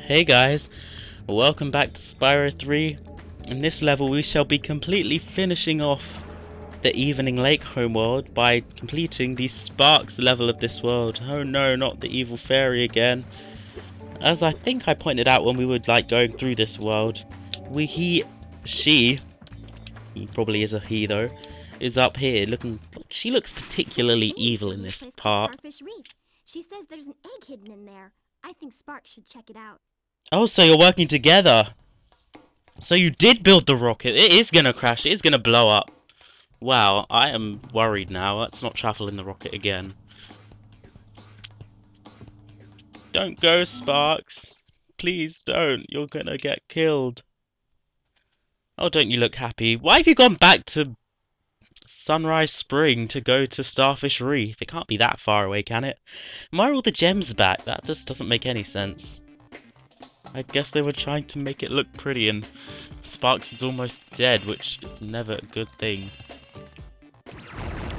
Hey guys, welcome back to Spyro 3. In this level we shall be completely finishing off the Evening Lake homeworld by completing the Sparks level of this world. Oh no, not the evil fairy again. As I think I pointed out when we were going through this world, she probably is a he though, is up here looking, she looks particularly evil in this part. Starfish Reef. She says there's an egg hidden in there. I think Sparks should check it out. Oh, so you're working together. So you did build the rocket. It is gonna crash. It is gonna blow up. Wow, I am worried now. Let's not travel in the rocket again. Don't go, Sparks. Please don't. You're gonna get killed. Oh, don't you look happy. Why have you gone back to Sunrise Spring to go to Starfish Reef? It can't be that far away, can it? Why are all the gems back? That just doesn't make any sense. I guess they were trying to make it look pretty, and Sparks is almost dead, which is never a good thing.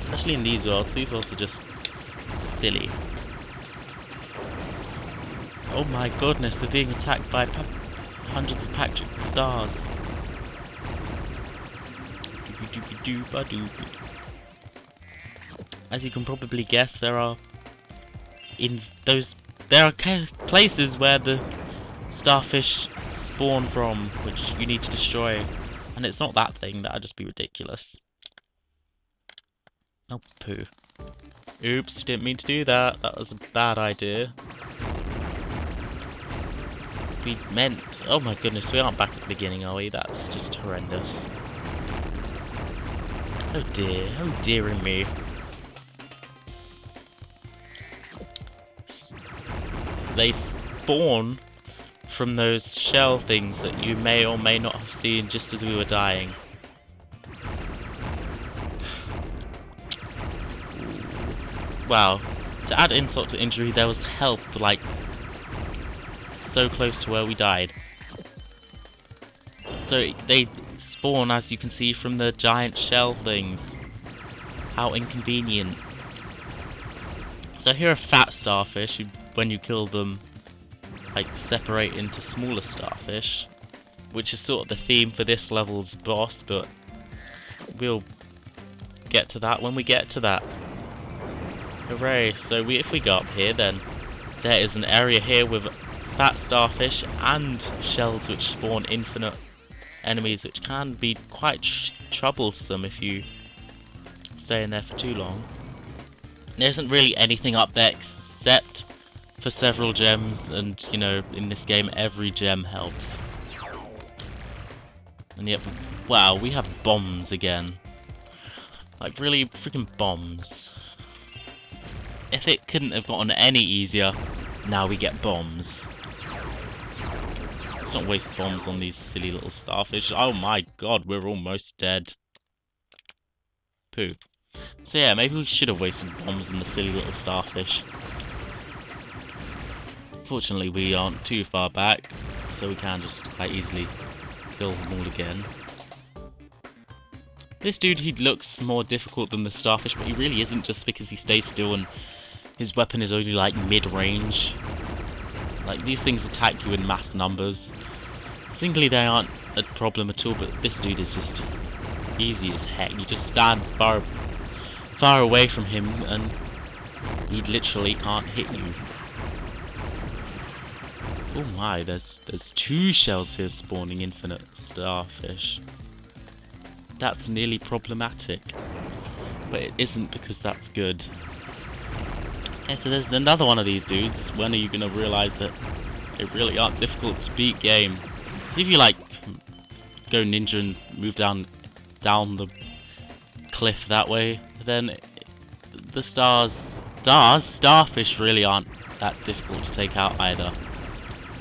Especially in these worlds. These worlds are just silly. Oh my goodness, we're being attacked by hundreds of Patrick stars. As you can probably guess, there are places where the starfish spawn from, which you need to destroy, and it's not that thing. That'd just be ridiculous. Oh poo. Oops, didn't mean to do that. That was a bad idea. We meant... Oh my goodness, we aren't back at the beginning, are we? That's just horrendous. Oh dearie me. They spawn from those shell things that you may or may not have seen just as we were dying. Wow, to add insult to injury, there was health like so close to where we died. So they spawn, as you can see, from the giant shell things. How inconvenient. So here are fat starfish who, when you kill them, like separate into smaller starfish, which is sort of the theme for this level's boss, but we'll get to that when we get to that. Hooray! So if we go up here, then there is an area here with fat starfish and shells which spawn infinite enemies, which can be quite troublesome if you stay in there for too long. There isn't really anything up there except for several gems, and you know, in this game every gem helps. And yet, wow, we have bombs again. Like, really freaking bombs. If it couldn't have gotten any easier, now we get bombs. Let's not waste bombs on these silly little starfish. Oh my god, we're almost dead. Poo. So yeah, maybe we should have wasted bombs on the silly little starfish. Fortunately, we aren't too far back, so we can just quite easily kill them all again. This dude, he looks more difficult than the starfish, but he really isn't, just because he stays still and his weapon is only like mid-range. Like, these things attack you in mass numbers. Singly, they aren't a problem at all, but this dude is just easy as heck. You just stand far away from him and he literally can't hit you. Oh my, there's two shells here spawning infinite starfish. That's nearly problematic, but it isn't, because that's good. Okay, so there's another one of these dudes. When are you gonna realize that they really aren't difficult to beat game? So if you like go ninja and move down the cliff that way, then the starfish really aren't that difficult to take out either.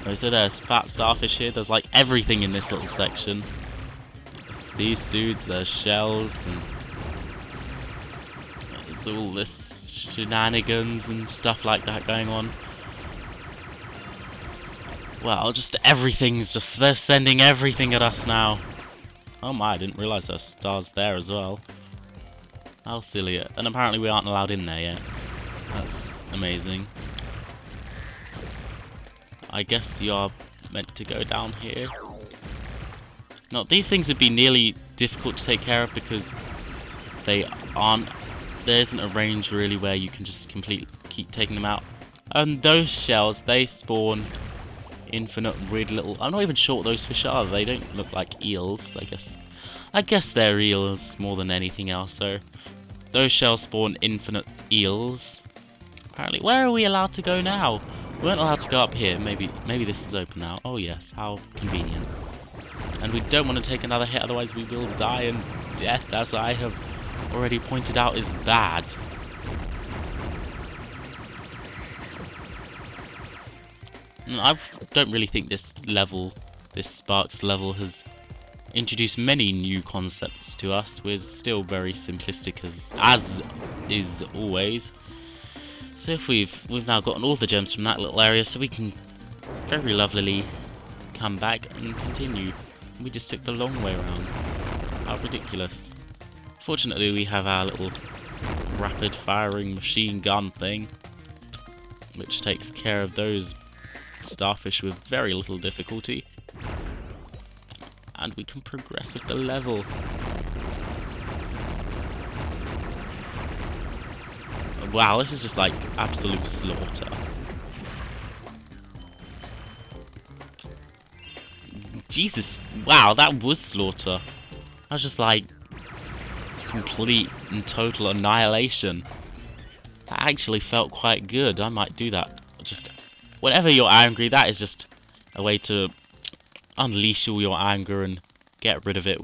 Okay, so there's fat starfish here. There's like everything in this little section. It's these dudes, there's shells, and there's all this shenanigans and stuff like that going on. Well, just everything's just, they're sending everything at us now. Oh my, I didn't realise there's stars there as well. How silly. And apparently we aren't allowed in there yet. That's amazing. I guess you are meant to go down here. Now, these things would be nearly difficult to take care of because they aren't... There isn't a range really where you can just keep taking them out. And those shells, they spawn infinite weird little... I'm not even sure what those fish are. They don't look like eels, I guess they're eels more than anything else, so... Those shells spawn infinite eels. Apparently, where are we allowed to go now? We weren't allowed to go up here. Maybe this is open now. Oh yes, how convenient. And we don't want to take another hit, otherwise we will die, and death, as I have already pointed out, is bad. And I don't really think this Sparks level, has introduced many new concepts to us. We're still very simplistic as is always. So if we've now gotten all the gems from that little area, so we can very lovelily come back and continue. We just took the long way around. How ridiculous. Fortunately, we have our little rapid firing machine gun thing, which takes care of those starfish with very little difficulty. And we can progress with the level. Wow, this is just like absolute slaughter. Jesus, wow, that was slaughter. That was just like complete and total annihilation. That actually felt quite good. I might do that. Just whenever you're angry, that is just a way to unleash all your anger and get rid of it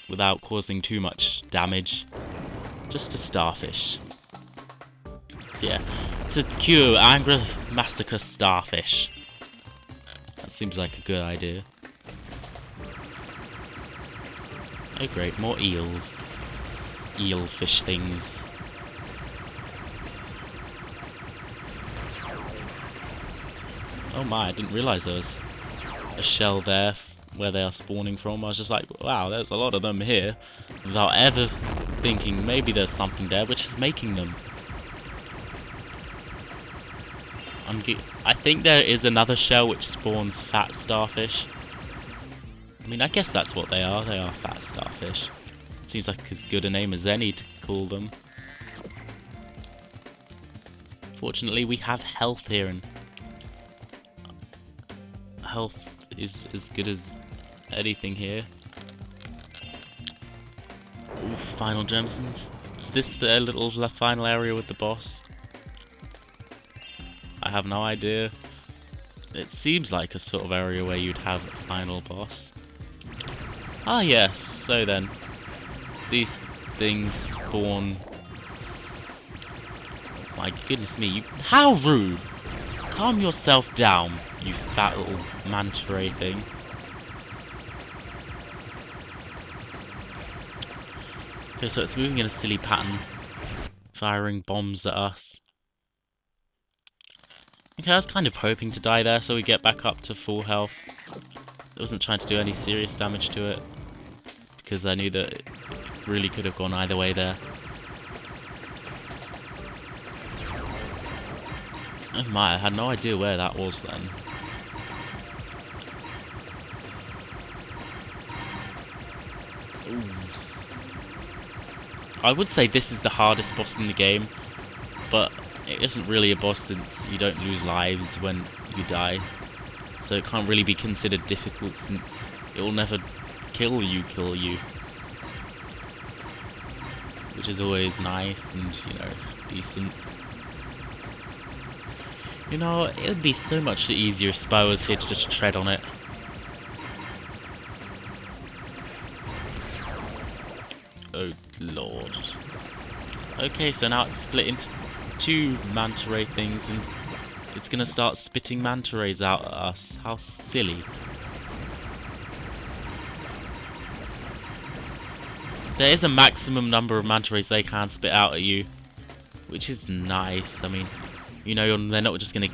without causing too much damage. Just a starfish. Yeah, to cure anger, massacre starfish. That seems like a good idea. Oh great, more eels. Eel fish things. Oh my, I didn't realise there was a shell there where they are spawning from. I was just like, wow, there's a lot of them here, without ever thinking maybe there's something there which is making them. I think there is another shell which spawns fat starfish. I mean, I guess that's what they are. They are fat starfish. Seems like as good a name as any to call them. Fortunately, we have health here, and health is as good as anything here. Ooh, final gems. Is this the little final area with the boss? I have no idea. It seems like a sort of area where you'd have a final boss. Ah yes, so then. These things spawn... My goodness me, how rude! Calm yourself down, you fat little manta ray thing. Okay, so it's moving in a silly pattern, firing bombs at us. Okay, I was kind of hoping to die there so we get back up to full health. I wasn't trying to do any serious damage to it, because I knew that it really could have gone either way there. Oh my, I had no idea where that was then. Ooh. I would say this is the hardest boss in the game, but it isn't really a boss since you don't lose lives when you die. So it can't really be considered difficult since it will never kill you. Which is always nice and, you know, decent. You know, it would be so much easier if Spyro was here to just tread on it. Oh lord. Okay, so now it's split into two manta ray things and it's gonna start spitting manta rays out at us. How silly. There is a maximum number of manta rays they can spit out at you, which is nice. I mean, you know, they're not just gonna,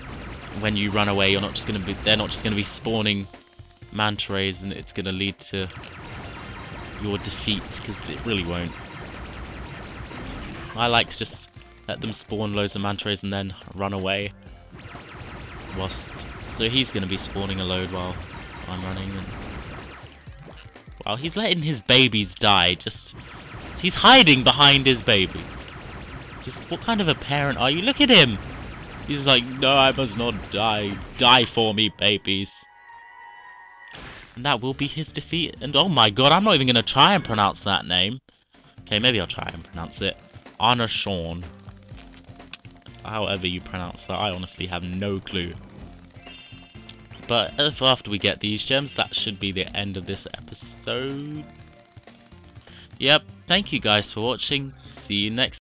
when you run away, they're not just gonna be spawning manta rays, and it's gonna lead to your defeat, because it really won't. I like to just let them spawn loads of manta rays and then run away. So he's gonna be spawning a load while I'm running. And... Wow, he's letting his babies die. He's hiding behind his babies. Just what kind of a parent are you? Look at him. He's like, no, I must not die. Die for me, babies. And that will be his defeat. And oh my god, I'm not even going to try and pronounce that name. Okay, maybe I'll try and pronounce it. Anna Sean. However you pronounce that, I honestly have no clue. But after we get these gems, that should be the end of this episode. Yep, thank you guys for watching. See you next time.